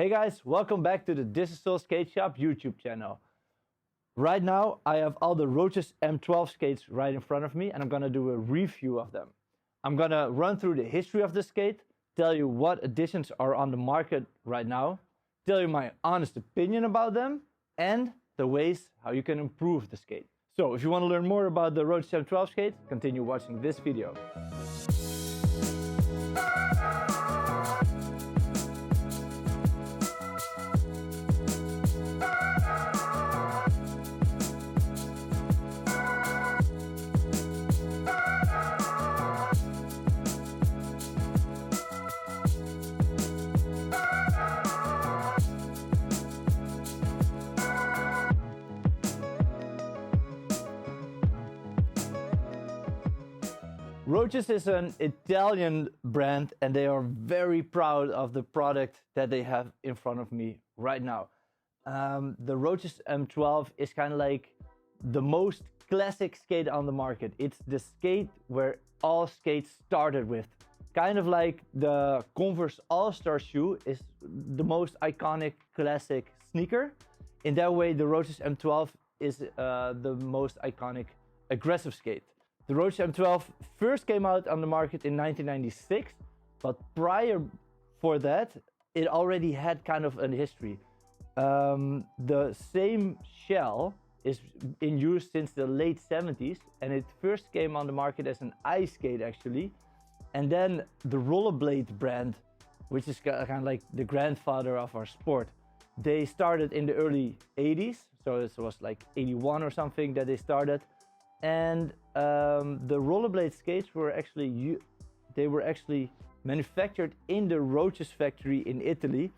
Hey guys, welcome back to the Thisissoul Skate Shop YouTube channel. Right now I have all the Roces M12 skates right in front of me and I'm gonna do a review of them. I'm gonna run through the history of the skate, tell you what editions are on the market right now, tell you my honest opinion about them, and the ways how you can improve the skate. So if you want to learn more about the Roces M12 skate, continue watching this video. Roces is an Italian brand and they are very proud of the product that they have in front of me right now. The Roces M12 is kind of like the most classic skate on the market. It's the skate where all skates started with. Kind of like the Converse All-Star shoe is the most iconic classic sneaker. In that way, the Roces M12 is the most iconic aggressive skate. The Roces M12 first came out on the market in 1996, but prior for that, it already had kind of a history. The same shell is in use since the late 70s, and it first came on the market as an ice skate actually. And then the rollerblade brand, which is kind of like the grandfather of our sport, they started in the early 80s, so it was like 81 or something that they started. And the rollerblade skates were actually manufactured in the Roces factory in Italy,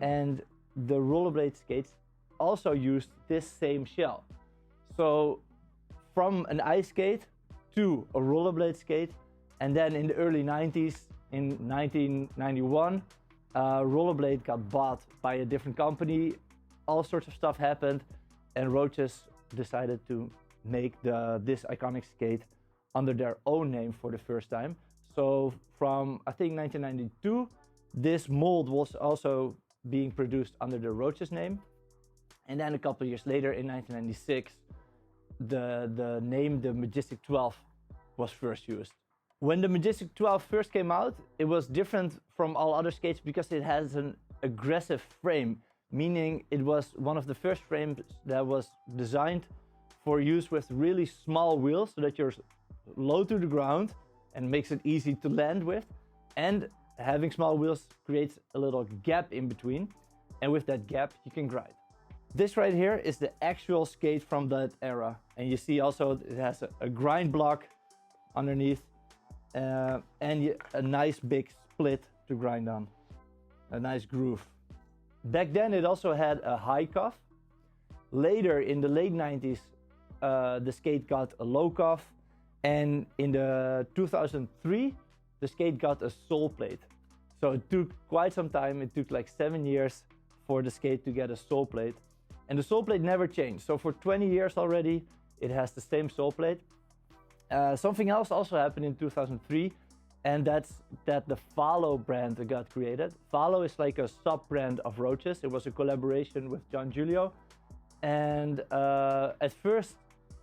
and the rollerblade skates also used this same shell. So from an ice skate to a rollerblade skate, and then in the early 90s, in 1991, rollerblade got bought by a different company. All sorts of stuff happened, and Roces decided to make this iconic skate under their own name for the first time. So from I think 1992, this mold was also being produced under the Roces name. And then a couple of years later in 1996, the name the Majestic 12 was first used. When the Majestic 12 first came out, it was different from all other skates because it has an aggressive frame, meaning it was one of the first frames that was designed for use with really small wheels so that you're low to the ground and makes it easy to land with. And having small wheels creates a little gap in between. And with that gap, you can grind. This right here is the actual skate from that era. And you see also it has a grind block underneath and a nice big split to grind on. A nice groove. Back then it also had a high cuff. Later in the late 90s, the skate got a low cuff, and in the 2003 the skate got a sole plate. So it took quite some time. It took like 7 years for the skate to get a sole plate, and the sole plate never changed. So for 20 years already it has the same sole plate. Something else also happened in 2003, and that's that the Follow brand got created. Follow is like a sub-brand of Roces. It was a collaboration with John Julio, and at first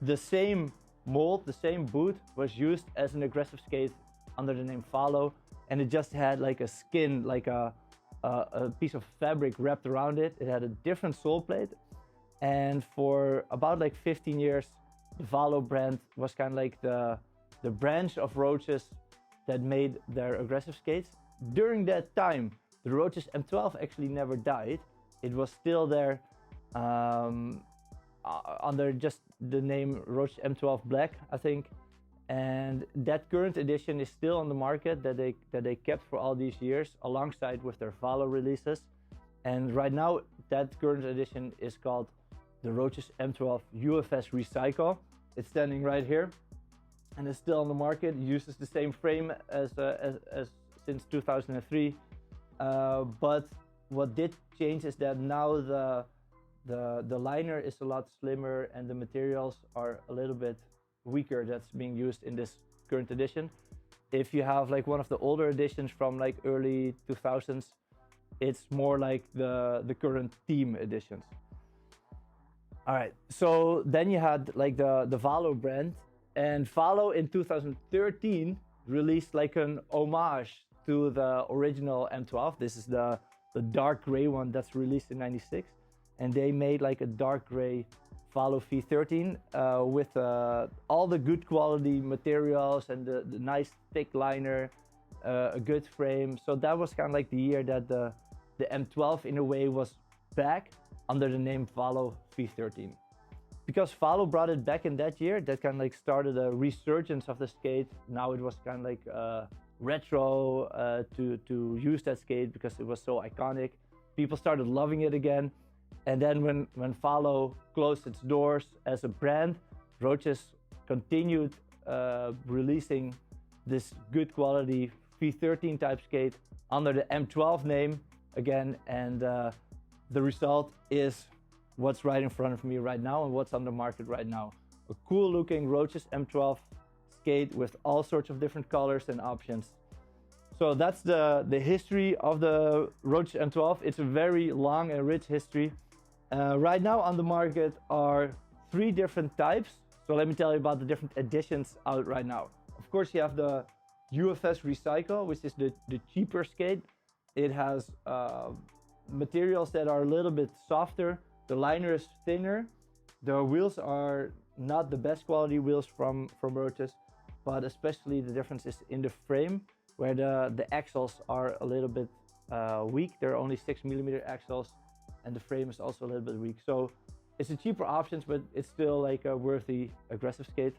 the same mold, the same boot was used as an aggressive skate under the name Follow, and it just had like a skin, like a piece of fabric wrapped around it. It had a different sole plate, and for about like 15 years the Follow brand was kind of like the branch of Roces that made their aggressive skates. During that time the Roces M12 actually never died. It was still there under just the name Roces M12 Black, I think, and that current edition is still on the market that they kept for all these years alongside with their Follow releases. And right now that current edition is called the Roces M12 UFS Recycle. It's standing right here and it's still on the market. It uses the same frame as since 2003, but what did change is that now the liner is a lot slimmer and the materials are a little bit weaker that's being used in this current edition. If you have like one of the older editions from like early 2000s, It's more like the current team editions. All right, so then you had like the Valo brand, and Valo in 2013 released like an homage to the original M12. This is the dark gray one that's released in '96, and they made like a dark gray Valo V13 with all the good quality materials and the nice thick liner, a good frame. So that was kind of like the year that the M12 in a way was back under the name Valo V13. Because Valo brought it back in that year, that kind of like started a resurgence of the skate. Now it was kind of like retro to use that skate because it was so iconic. People started loving it again. And then when Valo closed its doors as a brand, Roces continued releasing this good quality V13 type skate under the M12 name again, and the result is what's right in front of me right now and what's on the market right now. A cool looking Roces M12 skate with all sorts of different colors and options. So that's the history of the Roces M12. It's a very long and rich history. Right now on the market are 3 different types. So let me tell you about the different editions out right now. Of course, you have the UFS Recycle, which is the cheaper skate. It has materials that are a little bit softer. The liner is thinner. The wheels are not the best quality wheels from Roces, but especially the difference is in the frame, where the axles are a little bit weak. They're only 6mm axles, and the frame is also a little bit weak. So it's a cheaper options, but it's still like a worthy aggressive skate.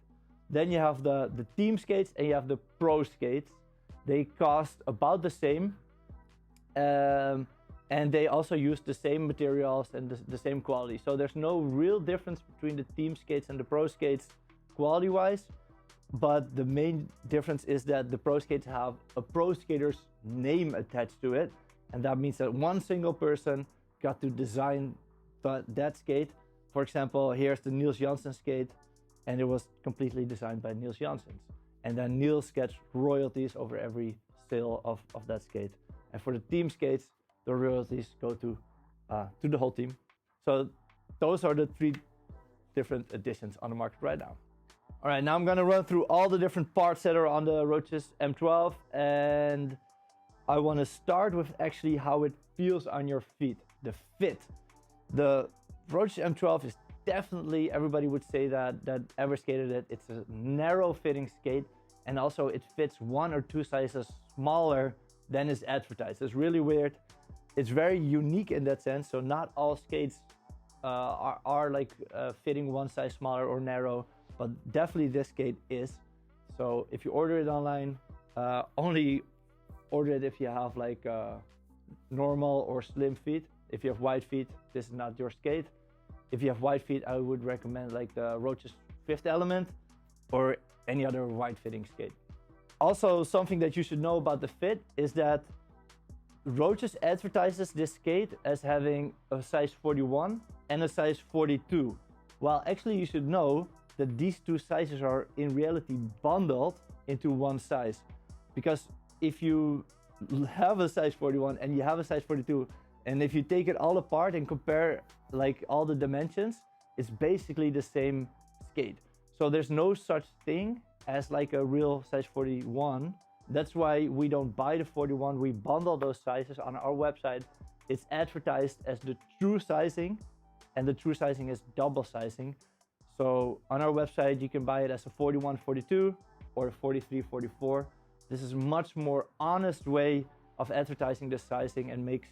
Then you have the team skates and you have the pro skates. They cost about the same. And they also use the same materials and the same quality. So there's no real difference between the team skates and the pro skates quality-wise. But the main difference is that the pro skates have a pro skater's name attached to it. And that means that one single person got to design that skate. For example, here's the Niels Janssen skate, and it was completely designed by Niels Janssen. And then Niels gets royalties over every sale of that skate. And for the team skates, the royalties go to the whole team. So those are the 3 different editions on the market right now. All right, now I'm gonna run through all the different parts that are on the Roces M12, and I wanna start with actually how it feels on your feet, the fit. The Roces M12 is definitely, everybody would say that ever skated it, it's a narrow fitting skate, and also it fits 1 or 2 sizes smaller than is advertised. It's really weird. It's very unique in that sense. So not all skates are like fitting 1 size smaller or narrow, but definitely this skate is. So if you order it online, only order it if you have like normal or slim feet. If you have wide feet, this is not your skate. If you have wide feet, I would recommend like the Roces 5th Element or any other wide fitting skate. Also, something that you should know about the fit is that Roces advertises this skate as having a size 41 and a size 42. While actually you should know that these 2 sizes are in reality bundled into 1 size. Because if you have a size 41 and you have a size 42, and if you take it all apart and compare like all the dimensions, it's basically the same skate. So there's no such thing as like a real size 41. That's why we don't buy the 41, we bundle those sizes on our website. It's advertised as the true sizing, and the true sizing is double sizing. So on our website, you can buy it as a 41, 42 or a 43, 44. This is a much more honest way of advertising the sizing and makes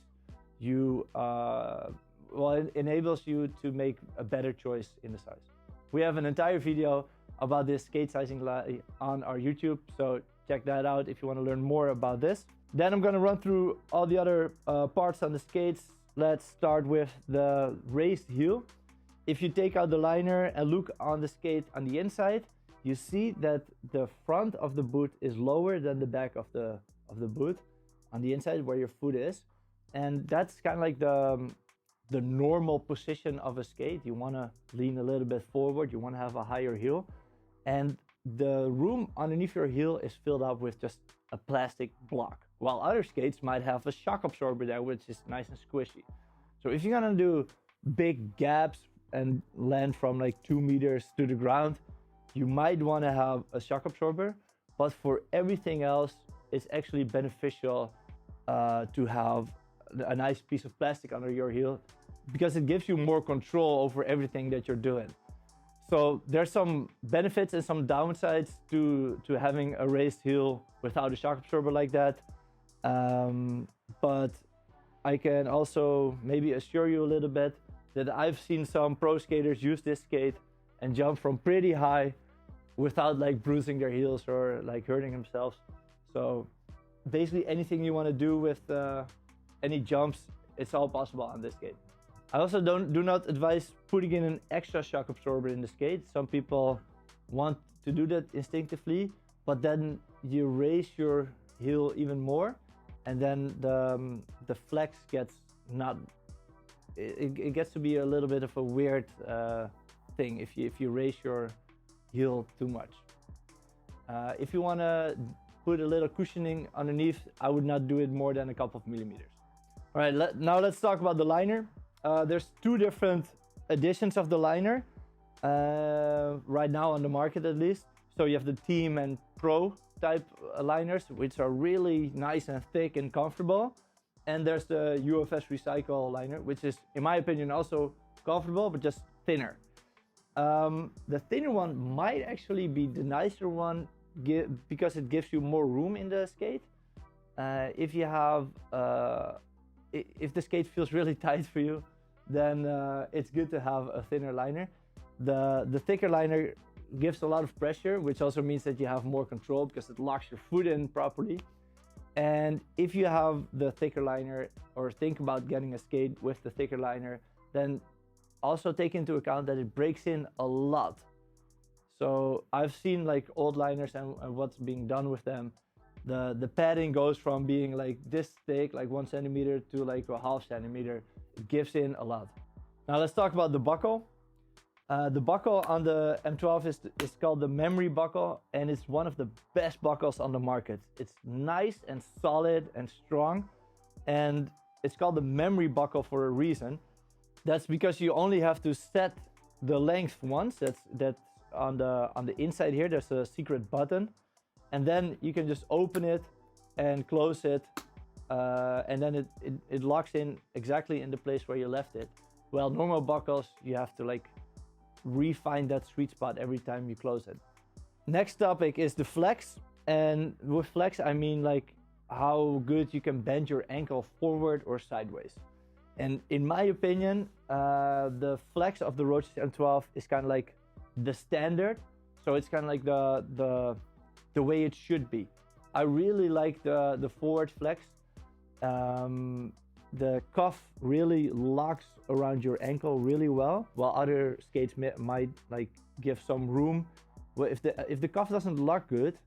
you, it enables you to make a better choice in the size. We have an entire video about this skate sizing on our YouTube, so check that out if you want to learn more about this. Then I'm going to run through all the other parts on the skates. Let's start with the raised heel. If you take out the liner and look on the skate on the inside, you see that the front of the boot is lower than the back of the boot on the inside where your foot is. And that's kind of like the normal position of a skate. You want to lean a little bit forward, you want to have a higher heel. And the room underneath your heel is filled up with just a plastic block. while other skates might have a shock absorber there, which is nice and squishy. So if you're gonna do big gaps and land from like 2 meters to the ground, you might want to have a shock absorber. But for everything else, it's actually beneficial to have a nice piece of plastic under your heel, because it gives you more control over everything that you're doing. So there's some benefits and some downsides to having a raised heel without a shock absorber like that. But I can also maybe assure you a little bit that I've seen some pro skaters use this skate and jump from pretty high without like bruising their heels or like hurting themselves. So basically anything you want to do with any jumps, it's all possible on this skate. I also do not advise putting in an extra shock absorber in the skate. Some people want to do that instinctively, but then you raise your heel even more, and then the flex gets it gets to be a little bit of a weird thing if you raise your heel too much. If you want to put a little cushioning underneath, I would not do it more than a couple of millimeters. All right, now let's talk about the liner. There's 2 different editions of the liner right now on the market, at least. So you have the Team and Pro type liners, which are really nice and thick and comfortable. And there's the UFS Recycle liner, which is, in my opinion, also comfortable, but just thinner. The thinner one might actually be the nicer one because it gives you more room in the skate. If the skate feels really tight for you, then it's good to have a thinner liner. The thicker liner gives a lot of pressure, which also means that you have more control because it locks your foot in properly. And if you have the thicker liner, or think about getting a skate with the thicker liner, then also take into account that it breaks in a lot. So I've seen like old liners and what's being done with them. The padding goes from being like this thick, like 1 centimeter, to like a half centimeter. It gives in a lot. Now let's talk about the buckle. The buckle on the M12 is called the memory buckle, and it's one of the best buckles on the market. It's nice and solid and strong, and it's called the memory buckle for a reason. That's because you only have to set the length once. That's on the inside here. There's a secret button, and then you can just open it and close it, and then it locks in exactly in the place where you left it. Well, normal buckles, you have to like refine that sweet spot every time you close it. Next topic is the flex, and with flex I mean like how good you can bend your ankle forward or sideways. And in my opinion, the flex of the Roces M12 is kind of like the standard, so it's kind of like the way it should be. I really like the forward flex. The cuff really locks around your ankle really well, while other skates might like give some room. Well, if the cuff doesn't lock good,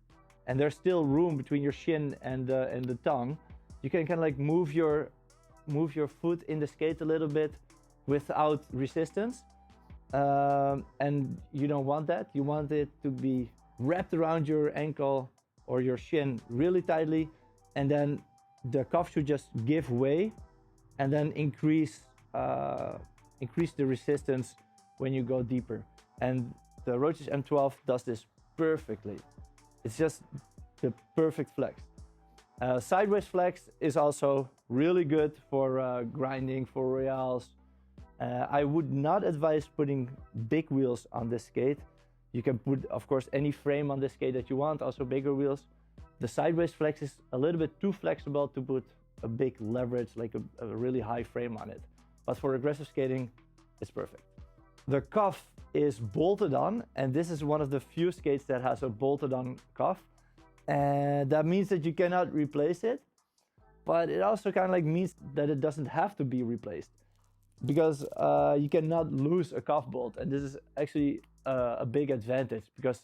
and there's still room between your shin and the tongue, you can kind of like move your foot in the skate a little bit without resistance, and you don't want that. You want it to be wrapped around your ankle or your shin really tightly, and then the cuff should just give way, and then increase the resistance when you go deeper. And the Roces M12 does this perfectly. It's just the perfect flex. Sideways flex is also really good for grinding, for royales. I would not advise putting big wheels on this skate. You can put, of course, any frame on this skate that you want, also bigger wheels. The sideways flex is a little bit too flexible to put a big leverage, like a really high frame on it. But for aggressive skating, it's perfect. The cuff is bolted on, and this is one of the few skates that has a bolted on cuff. And that means that you cannot replace it, but it also kind of like means that it doesn't have to be replaced, because you cannot lose a cuff bolt. And this is actually a big advantage, because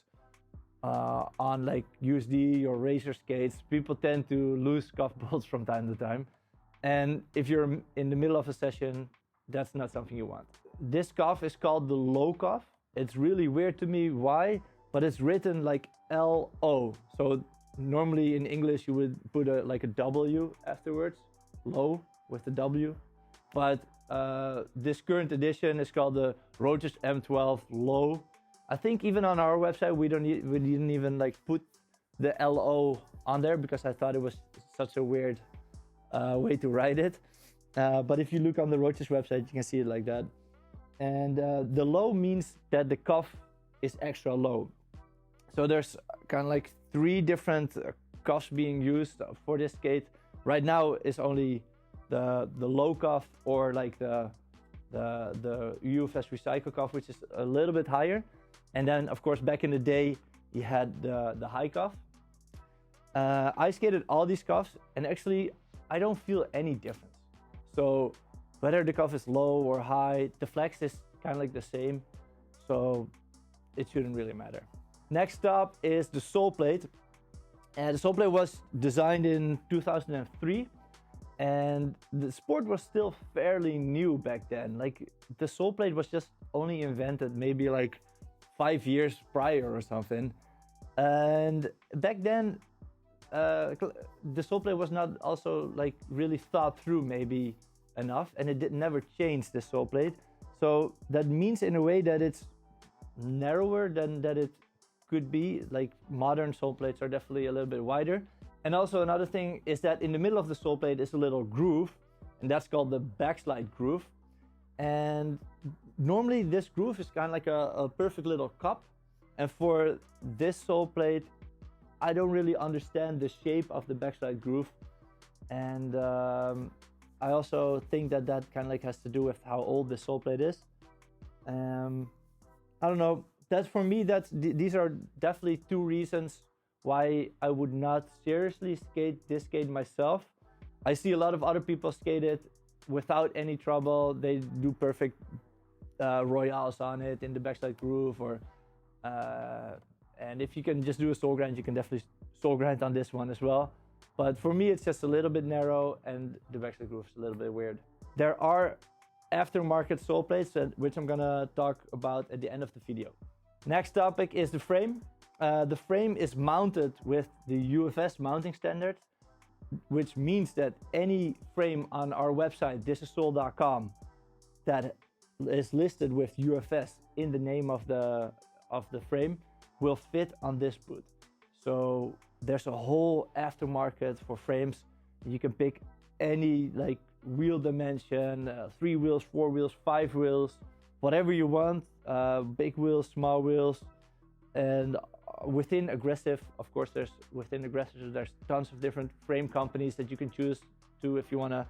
on like USD or racer skates, people tend to lose cuff bolts from time to time. And if you're in the middle of a session, that's not something you want. This cuff is called the low cuff. It's really weird to me why, but it's written like LO. So Normally in English you would put like a W afterwards, low with the W. But this current edition is called the Roces M12 Low. I think even on our website we didn't even like put the LO on there because I thought it was such a weird way to write it. But if you look on the Roces website, you can see it like that. And the low means that the cuff is extra low. So there's kind of like 3 different cuffs being used for this skate. Right now it's only the low cuff or like the UFS recycle cuff, which is a little bit higher. And then of course back in the day you had the high cuff. I skated all these cuffs and actually I don't feel any difference. So whether the cuff is low or high, the flex is kind of like the same. So it shouldn't really matter. Next up is the sole plate. And the sole plate was designed in 2003. And the sport was still fairly new back then. Like the sole plate was just only invented maybe like 5 years prior or something. And back then, the sole plate was not also like really thought through maybe enough, and it never changed the sole plate. So that means in a way that it's narrower than that it could be. Like modern sole plates are definitely a little bit wider. And also another thing is that in the middle of the sole plate is a little groove, and that's called the backslide groove. And normally this groove is kind of like a perfect little cup. And for this sole plate, I don't really understand the shape of the backslide groove. And I also think that kind of like has to do with how old the sole plate is. I don't know. That's for me. These are definitely 2 reasons why I would not seriously skate this skate myself. I see a lot of other people skate it without any trouble. They do perfect royales on it in the backslide groove, or and if you can just do a sole grind, you can definitely sole grind on this one as well. But for me, it's just a little bit narrow, and the backslide groove is a little bit weird. There are aftermarket sole plates, which I'm gonna talk about at the end of the video. Next topic is the frame. The frame is mounted with the UFS mounting standard, which means that any frame on our website, thisissoul.com, that is listed with UFS in the name of the frame will fit on this boot. So there's a whole aftermarket for frames. You can pick any like wheel dimension, 3 wheels, 4 wheels, 5 wheels, whatever you want, big wheels, small wheels. And within Aggressive, of course, there's tons of different frame companies that you can choose to if you want to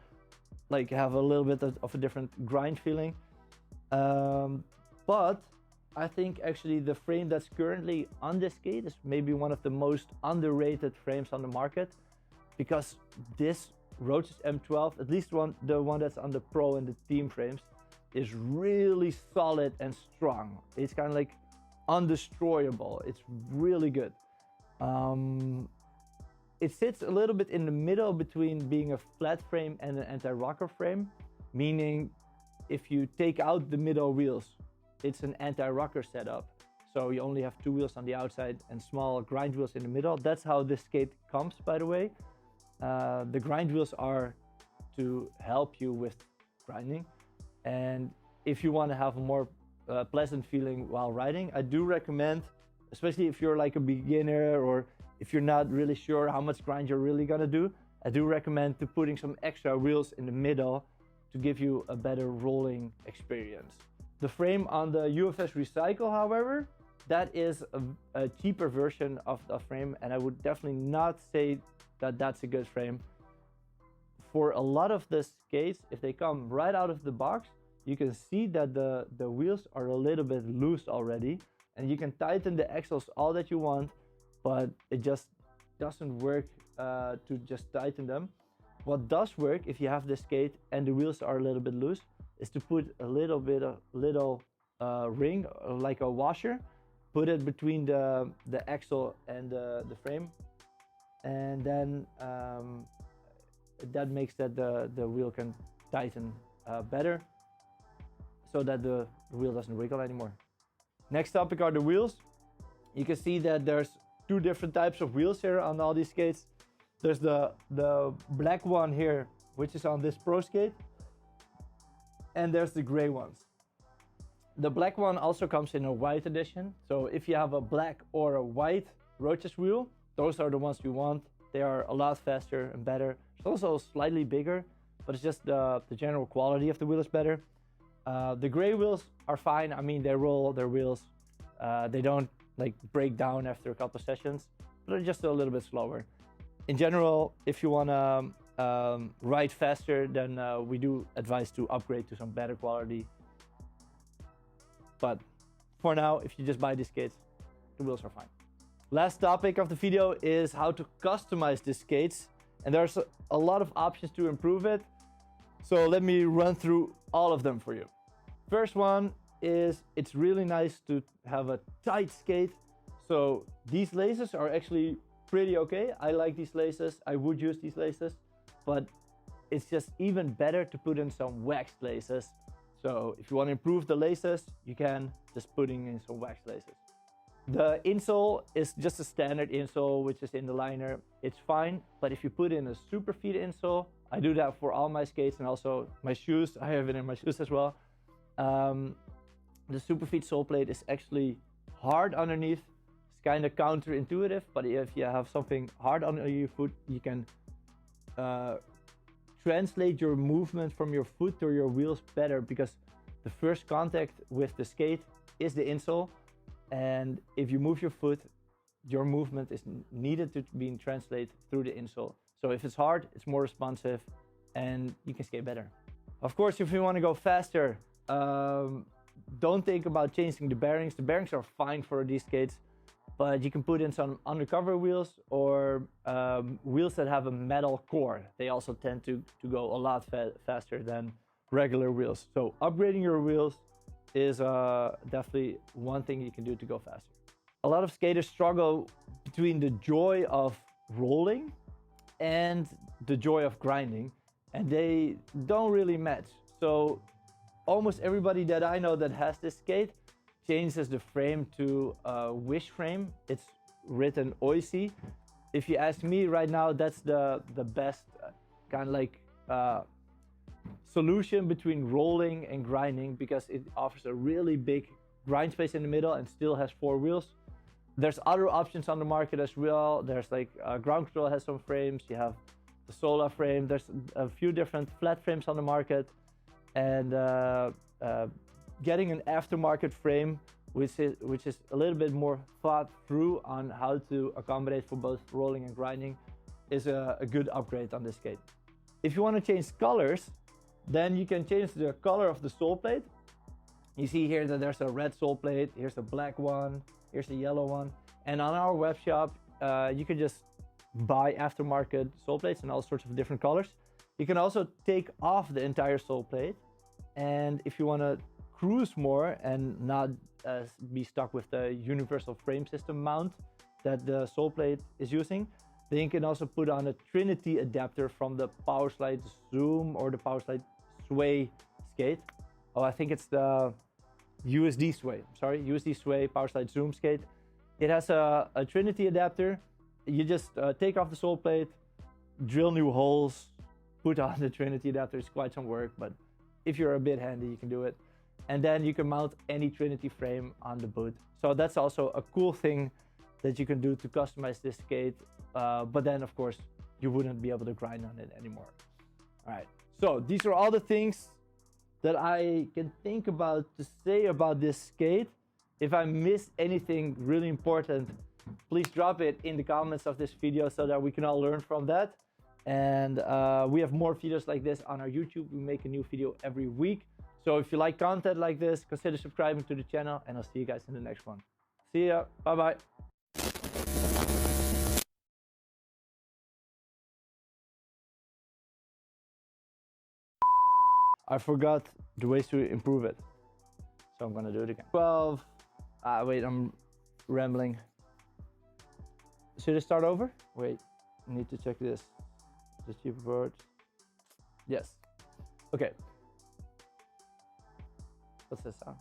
like have a little bit of a different grind feeling. But I think actually the frame that's currently on this skate is maybe one of the most underrated frames on the market, because this Roces M12, at least the one that's on the Pro and the Team frames, is really solid and strong. It's kind of like undestroyable. It's really good. It sits a little bit in the middle between being a flat frame and an anti-rocker frame, meaning if you take out the middle wheels, it's an anti-rocker setup. So you only have 2 wheels on the outside and small grind wheels in the middle. That's how this skate comes, by the way. The grind wheels are to help you with grinding. And if you want to have a more pleasant feeling while riding, I do recommend, especially if you're like a beginner or if you're not really sure how much grind you're really gonna do, I do recommend to putting some extra wheels in the middle to give you a better rolling experience. The frame on the UFS Recycle, however, that is a cheaper version of the frame, and I would definitely not say that that's a good frame. For a lot of the skates, if they come right out of the box, you can see that the wheels are a little bit loose already, and you can tighten the axles all that you want, but it just doesn't work to just tighten them. What does work if you have the skate and the wheels are a little bit loose is to put a little ring, like a washer, put it between the axle and the frame, and then that makes that the wheel can tighten better, so that the wheel doesn't wiggle anymore. Next topic are the wheels. You can see that there's two different types of wheels here on all these skates. There's the black one here, which is on this pro skate, and there's the gray ones. The black one also comes in a white edition, so if you have a black or a white Roces wheel, those are the ones you want. They are a lot faster and better. It's also slightly bigger, but it's just the general quality of the wheel is better. The gray wheels are fine. I mean, they roll their wheels. They don't like break down after a couple of sessions, but they're just a little bit slower. In general, if you want to ride faster, then we do advise to upgrade to some better quality. But for now, if you just buy these skates, the wheels are fine. Last topic of the video is how to customize these skates. And there's a lot of options to improve it. So let me run through all of them for you. First one is it's really nice to have a tight skate. So these laces are actually pretty okay. I like these laces. I would use these laces, but it's just even better to put in some waxed laces. So if you want to improve the laces, you can just putting in some waxed laces. The insole is just a standard insole, which is in the liner. It's fine, but if you put in a Superfeet insole, I do that for all my skates and also my shoes. I have it in my shoes as well. The Superfeet sole plate is actually hard underneath. It's kind of counterintuitive, but if you have something hard under your foot, you can translate your movement from your foot to your wheels better, because the first contact with the skate is the insole, and if you move your foot, your movement is needed to be translated through the insole. So if it's hard, it's more responsive and you can skate better. Of course, if you want to go faster, don't think about changing the bearings. The bearings are fine for these skates, but you can put in some undercover wheels or wheels that have a metal core. They also tend to go a lot faster than regular wheels. So upgrading your wheels is definitely one thing you can do to go faster. A lot of skaters struggle between the joy of rolling and the joy of grinding, and they don't really match. So almost everybody that I know that has this skate changes the frame to a wish frame. It's written OIC. If you ask me right now, that's the best kind of like solution between rolling and grinding, because it offers a really big grind space in the middle and still has 4 wheels. There's other options on the market as well. There's like Ground Control has some frames. You have the Solar frame. There's a few different flat frames on the market, and getting an aftermarket frame which is a little bit more thought through on how to accommodate for both rolling and grinding is a good upgrade on this skate. If you want to change colors, then you can change the color of the sole plate. You see here that there's a red sole plate, here's a black one, here's a yellow one. And on our web shop, you can just buy aftermarket sole plates in all sorts of different colors. You can also take off the entire sole plate. And if you want to cruise more and not be stuck with the universal frame system mount that the sole plate is using, then you can also put on a Trinity adapter from the Powerslide Zoom or the Powerslide Sway skate. Oh, I think it's the USD Sway. Sorry, USD Sway Powerslide Zoom skate. It has a Trinity adapter. You just take off the sole plate, drill new holes, put on the Trinity adapter. It's quite some work, but if you're a bit handy, you can do it. And then you can mount any Trinity frame on the boot. So that's also a cool thing that you can do to customize this skate. But then, of course, you wouldn't be able to grind on it anymore. All right, so these are all the things that I can think about to say about this skate. If I missed anything really important, please drop it in the comments of this video so that we can all learn from that. And we have more videos like this on our YouTube. We make a new video every week. So if you like content like this, consider subscribing to the channel, and I'll see you guys in the next one. See ya. Bye-bye. I forgot the ways to improve it, so I'm gonna do it again. 12. Wait, I'm rambling. Should I start over? Wait, I need to check this. The cheap word. Yes. Okay. What's this sound?